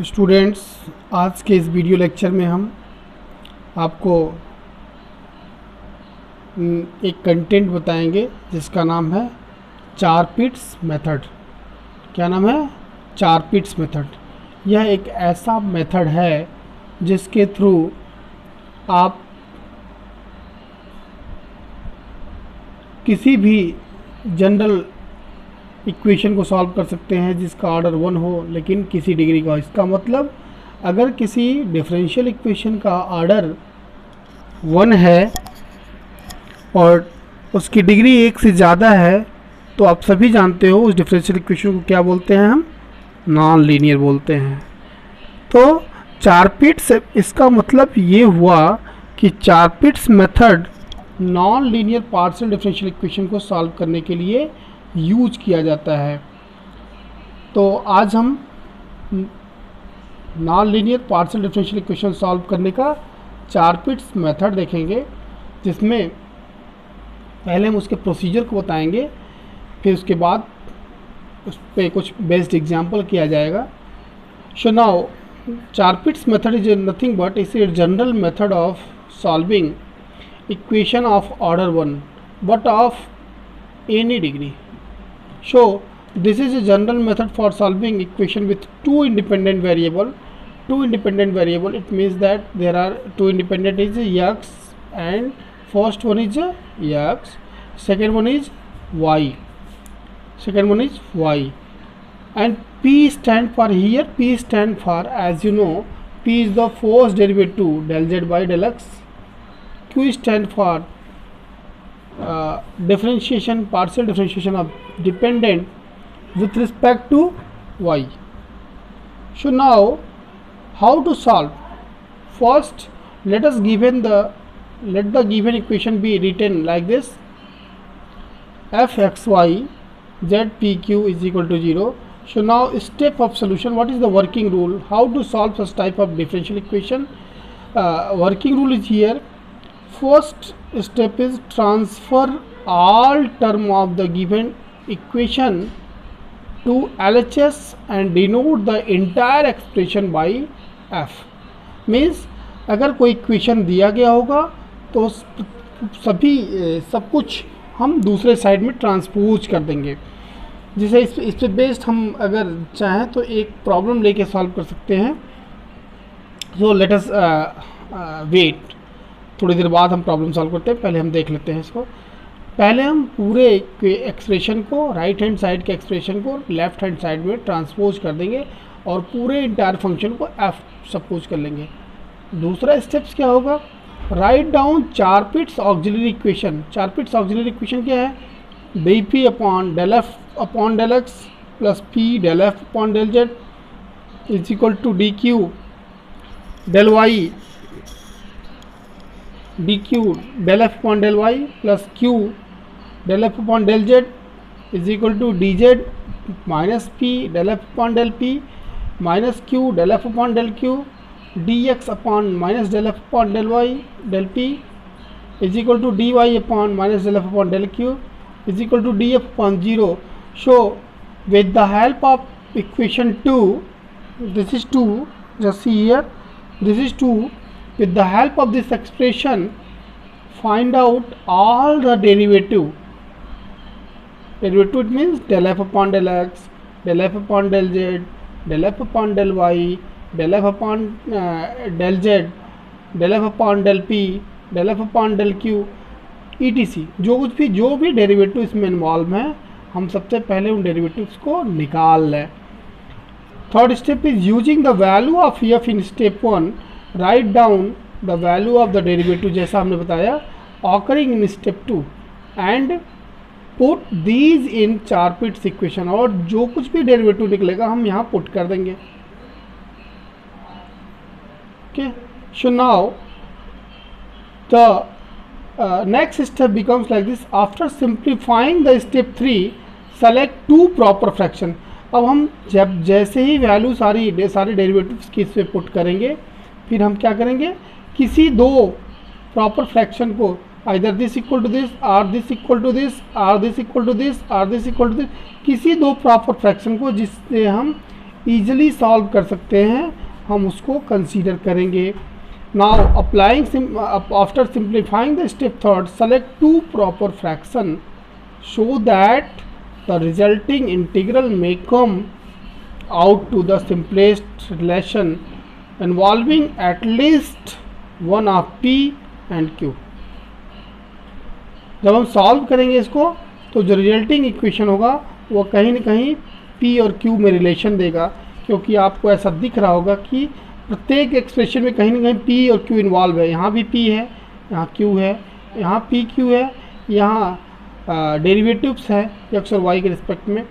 Students, आज के इस वीडियो लेक्चर में हम आपको एक कंटेंट बताएंगे जिसका नाम है 4 पिट्स मेथड। क्या नाम है? 4 पिट्स मेथड। यह एक ऐसा मेथड है जिसके थ्रू आप किसी भी जनरल इक्वेशन को सॉल्व कर सकते हैं जिसका ऑर्डर 1 हो लेकिन किसी डिग्री का हो। इसका मतलब अगर किसी डिफरेंशियल इक्वेशन का ऑर्डर 1 है और उसकी डिग्री 1 से ज़्यादा है तो आप सभी जानते हो उस डिफरेंशियल इक्वेशन को क्या बोलते हैं? हम नॉन लीनियर बोलते हैं। तो 4 पिट्स, इसका मतलब ये हुआ कि 4 pits method non linear partial differential equation को सॉल्व करने के लिए यूज किया जाता है। तो आज हम non linear partial differential equation solve करने का 4 पिट्स मेथड देखेंगे, जिसमें पहले हम उसके प्रोसीजर को बताएंगे, फिर उसके बाद उस पर कुछ बेस्ड एग्जाम्पल किया जाएगा। So now 4 pits method is nothing but is a general method of solving equation of order 1 but of any degree. So this is a general method for solving equation with two independent variable. It means that there are two independent is x and first one is x, second one is y, and p stand for here. P stand for, as you know, p is the first derivative del z by del x. Q stand for partial differentiation of dependent with respect to y. So now how to solve? First let the given equation be written like this: fxy zpq is equal to 0. So now step of solution. What is the working rule? How to solve such type of differential equation? Working rule is here. First step is transfer all term of the given equation to LHS and denote the entire expression by f. Means अगर कोई equation दिया गया होगा तो सब कुछ हम दूसरे साइड में ट्रांसपोज कर देंगे। जैसे इस पे बेस्ड हम अगर चाहें तो एक प्रॉब्लम लेके सॉल्व कर सकते हैं। सो लेट अस वेट, थोड़ी देर बाद हम प्रॉब्लम सॉल्व करते हैं। पहले हम देख लेते हैं इसको। पहले हम पूरे एक्सप्रेशन को, राइट हैंड साइड के एक्सप्रेशन को लेफ्ट हैंड साइड में ट्रांसपोज कर देंगे और पूरे इंटायर फंक्शन को एफ सपोज कर लेंगे। दूसरा स्टेप्स क्या होगा? Write down 4 pits auxiliary equation. 4 pits auxiliary equation क्या है? D P upon del F upon del X plus P del F upon del Z is equal to D Q del Y dq del f upon del y plus q del f upon del z is equal to dz minus p del f upon del p minus q del f upon del q dx upon minus del f upon del y del p is equal to dy upon minus del f upon del q is equal to df upon 0. So with the help of equation 2, this is 2, just see here, this is 2. With the help of this expression, find out all the derivative. Derivative, it means del f upon del x, del f upon del z, del f upon del y, del f upon del z, del f upon del p, del f upon del q, etc. जो भी derivative इसमें involve हैं, हम सबसे पहले उन derivatives को निकाल लें। Third step is using the value of f in step 1. Write down the value of the derivative जैसा हमने बताया occurring in step 2 and put these in 4 pits equation. और जो कुछ भी डेरिवेटिव निकलेगा हम यहाँ पुट कर देंगे। Okay, so now the next step becomes like this. After simplifying the step 3 select 2 proper fraction. अब हम जब जैसे ही वैल्यू सारी डेरिवेटिव्स की इस पे पुट करेंगे, फिर हम क्या करेंगे? किसी 2 प्रॉपर फ्रैक्शन को, either this equal to this or this equal to this or this equal to this or this equal to this, किसी 2 प्रॉपर फ्रैक्शन को जिससे हम ईजिली सॉल्व कर सकते हैं, हम उसको कंसीडर करेंगे. Now applying after simplifying the step third, select two proper fraction so that the resulting integral may come out to the simplest relation involving at least one of p and q. जब हम solve करेंगे इसको तो जो resulting equation होगा वो कहीं ना कहीं p और q में रिलेशन देगा, क्योंकि आपको ऐसा दिख रहा होगा कि प्रत्येक एक्सप्रेशन में कहीं ना कहीं p और q इन्वॉल्व है. यहाँ भी p है, यहाँ q है, यहाँ p q है, यहाँ डेरिवेटिव्स है एक्स और वाई के रिस्पेक्ट में,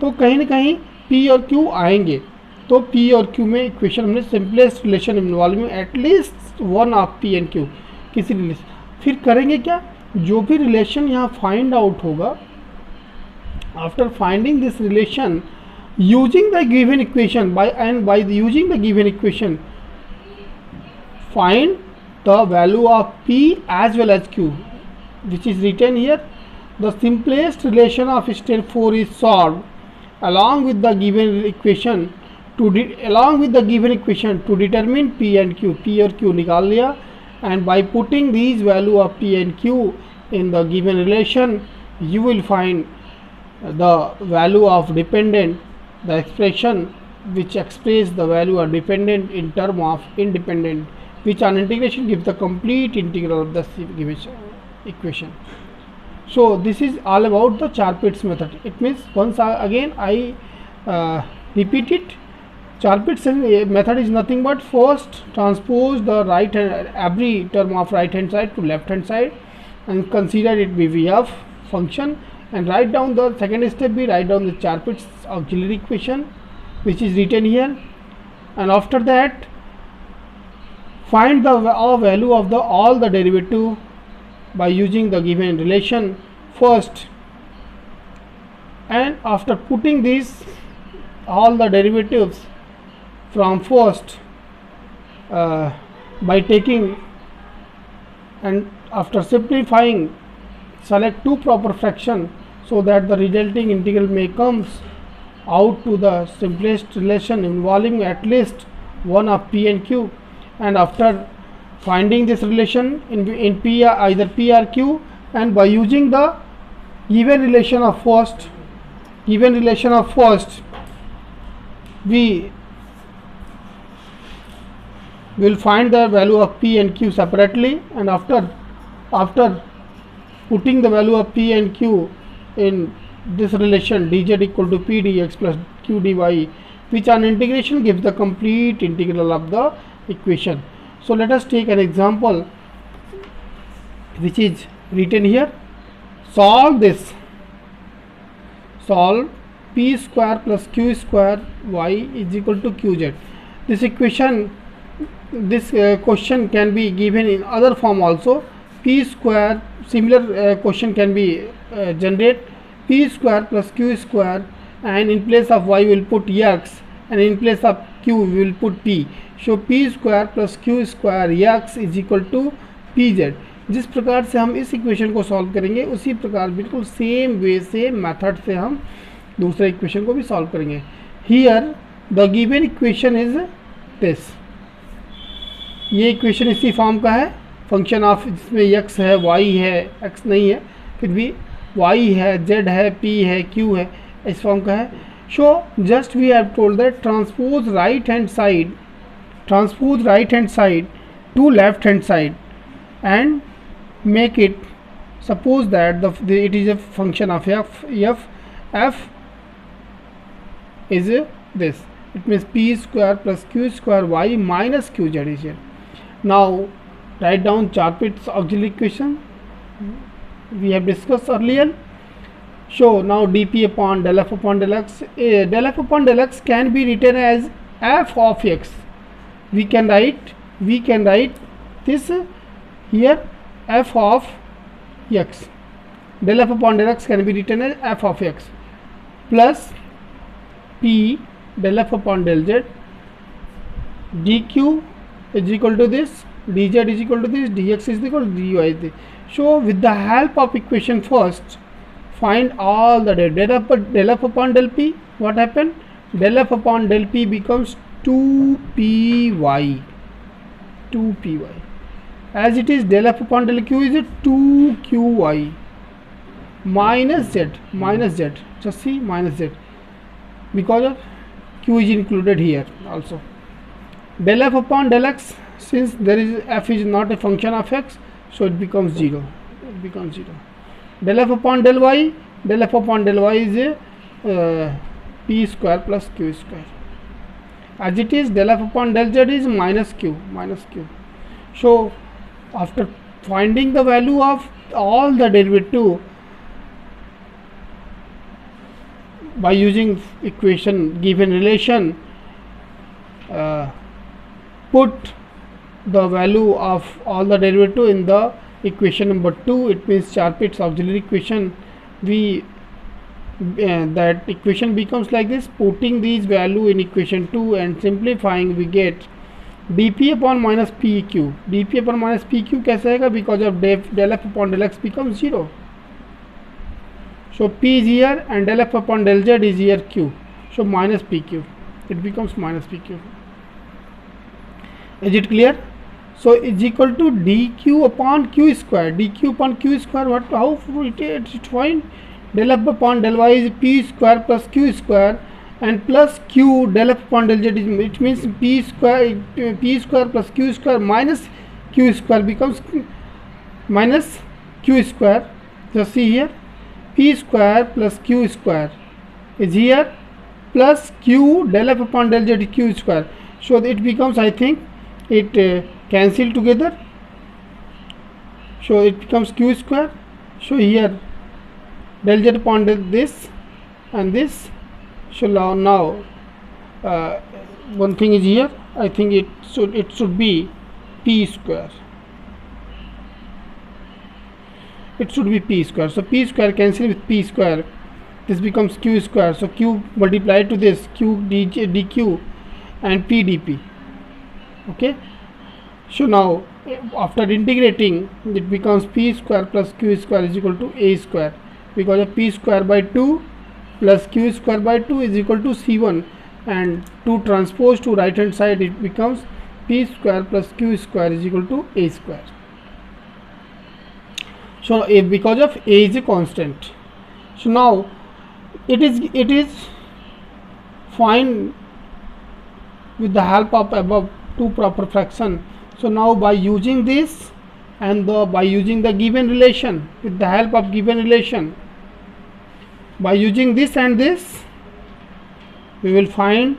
तो कहीं ना कहीं p और q आएंगे. तो p और q में इक्वेशन हमने simplest relation involving at least one of p and q किसी रिलेशन. फिर करेंगे क्या, जो भी रिलेशन यहाँ फाइंड आउट होगा, after finding this relation using the given equation by using the given equation find the value of p as well as q which is written here. The simplest relation of step 4 is solved along with the given equation to determine p and q. p और q निकाल लिया, and by putting these value of p and q in the given relation you will find the value of dependent, the expression which express the value of dependent in term of independent, which on integration gives the complete integral of the given equation. So this is all about the Charpit's method. It means once again I repeat it. Charpit's method is nothing but first transpose the right hand, every term of right hand side to left hand side and consider it be v of function, and write down the second step be write down the Charpit's auxiliary equation which is written here, and after that find the value of the all the derivative by using the given relation first, and after putting these all the derivatives from first by taking and after simplifying select two proper fraction so that the resulting integral may comes out to the simplest relation involving at least one of p and q, and after finding this relation in p, either p or q, and by using the given relation of first we will find the value of p and q separately, and after putting the value of p and q in this relation dz equal to p dx plus q dy, which on integration gives the complete integral of the equation. So let us take an example which is written here. Solve this. Solve p square plus q square y is equal to qz. This equation, this question can be given in other form also. P square, similar question can be generate p square plus q square, and in place of y will put x, and in place of q we will put p. So p square plus q square x is equal to pz. जिस प्रकार से हम इस equation को solve करेंगे उसी प्रकार बिल्कुल सेम वे से मेथड से हम दूसरे इक्वेशन को भी सॉल्व करेंगे. Here the given equation is this. ये इक्वेशन इसी फॉर्म का है, फंक्शन ऑफ जिसमें x है, y है, x नहीं है फिर भी y है, z है, p है, q है, इस फॉर्म का है. So just we have told that transpose right hand side to left hand side and make it, suppose that it is a function of f is this. It means p square plus q square y minus qz is here. Now write down Charpit's auxiliary equation we have discussed earlier. So now dp upon del f upon del x. Del f upon del x can be written as f of x. We can write this here, f of x. Del f upon del x can be written as f of x plus p del f upon del z. dq is equal to this, dz is equal to this, dx is equal to dy is this. So with the help of equation first, find all the del f upon del p. What happened? del f upon del p becomes 2py, 2py. As it is, del f upon del q is a 2qy minus z, just see minus z, because of q is included here also. Del f upon del x, since there is f is not a function of x, so it becomes 0, del f upon del y, is a p square plus q square. As it is, del f upon del z is minus q. So after finding the value of all the derivative by using equation given relation, put the value of all the derivative in the equation number 2, it means Sharp-Pitts auxiliary equation. We that equation becomes like this. Putting these value in equation 2 and simplifying, we get dp upon minus pq. dp upon minus pq कैसे आएगा? Because of del f upon del x becomes 0. So p is here and del f upon del z is here q. So minus pq. It becomes minus pq. Is it clear? So is equal to dq upon q square. dq upon q square, what? How it find? Del f upon del y is p square plus q square, and plus q del f upon del z is, it means p square plus q square minus q square becomes minus q square. Just see here, p square plus q square is here plus q del f upon del z q square. So it becomes, I think it cancel together, so it becomes q square. So here del z upon this and this. So now one thing is here, I think it should be p square. It should be p square. So p square cancel with p square, this becomes q square. So q multiplied to this, q dq and p dp. Okay, so now after integrating, it becomes p square plus q square is equal to a square, because of p square by 2 plus q square by 2 is equal to c1, and 2 transpose to right hand side, it becomes p square plus q square is equal to a square. So because of a is a constant, so now it is find with the help of above two proper fraction. So now by using this and by using the given relation, with the help of given relation, by using this and this, we will find,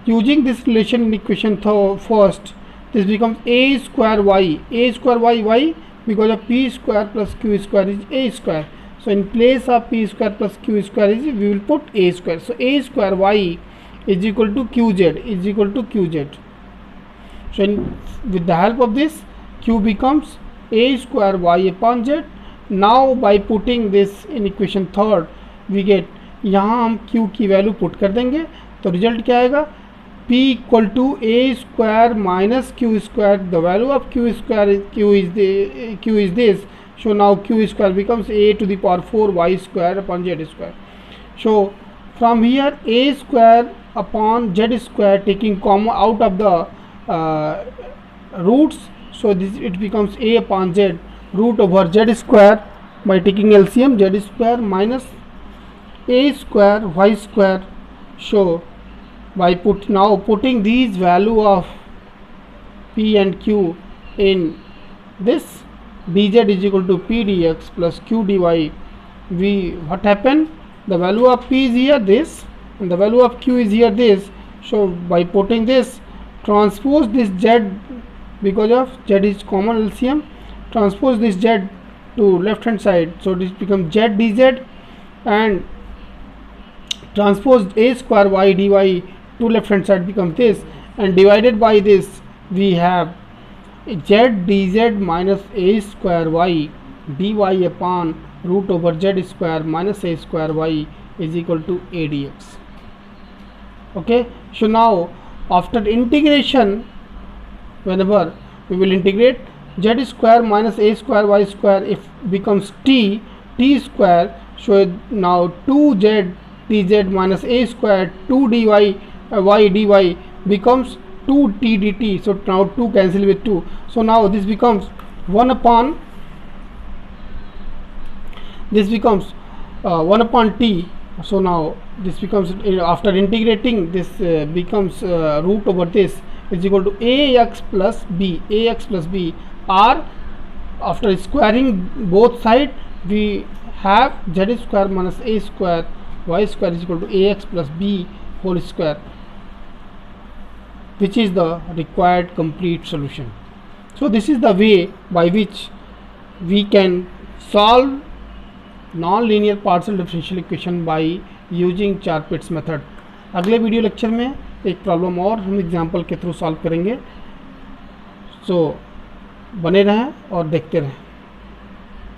using this relation in equation first, this becomes a square y, why? Because of p square plus q square is a square. So in place of p square plus q square is, we will put a square. So a square y is equal to qz, So with the help of this, q becomes a square y upon z. Now by putting this in equation third, we get, यहाँ हम q की value put कर देंगे, तो result क्या आएगा? p equal to a square minus q square. The value of q square q is this. So now q square becomes a to the power 4 y square upon z square. So from here, a square upon z square, taking comma out of the roots, so this it becomes a upon z root over z square, by taking LCM, z square minus a square y square. So by putting these value of p and q in this, dz is equal to p dx plus q dy. What happened? The value of p is here this, and the value of q is here this. So by putting this, transpose this z, because of z is common LCM, transpose this z to left hand side, so this becomes z dz, and transpose a square y dy to left hand side becomes this, and divided by this, we have z dz minus a square y dy upon root over z square minus a square y is equal to a dx. Okay, so now after integration, whenever we will integrate, z square minus a square y square if becomes t square. So now 2z dz minus a square 2 dy y dy becomes 2t dt. So now 2 cancel with 2. So now this becomes 1 upon 1 upon t. So now this becomes, after integrating this, becomes root over this is equal to ax plus b, or after squaring both sides we have z square minus a square y square is equal to ax plus b whole square, which is the required complete solution. So this is the way by which we can solve non-linear partial differential equation by using Charpit's method. अगले video lecture में एक problem और हम example के through solve करेंगे। सो बने रहें और देखते रहें।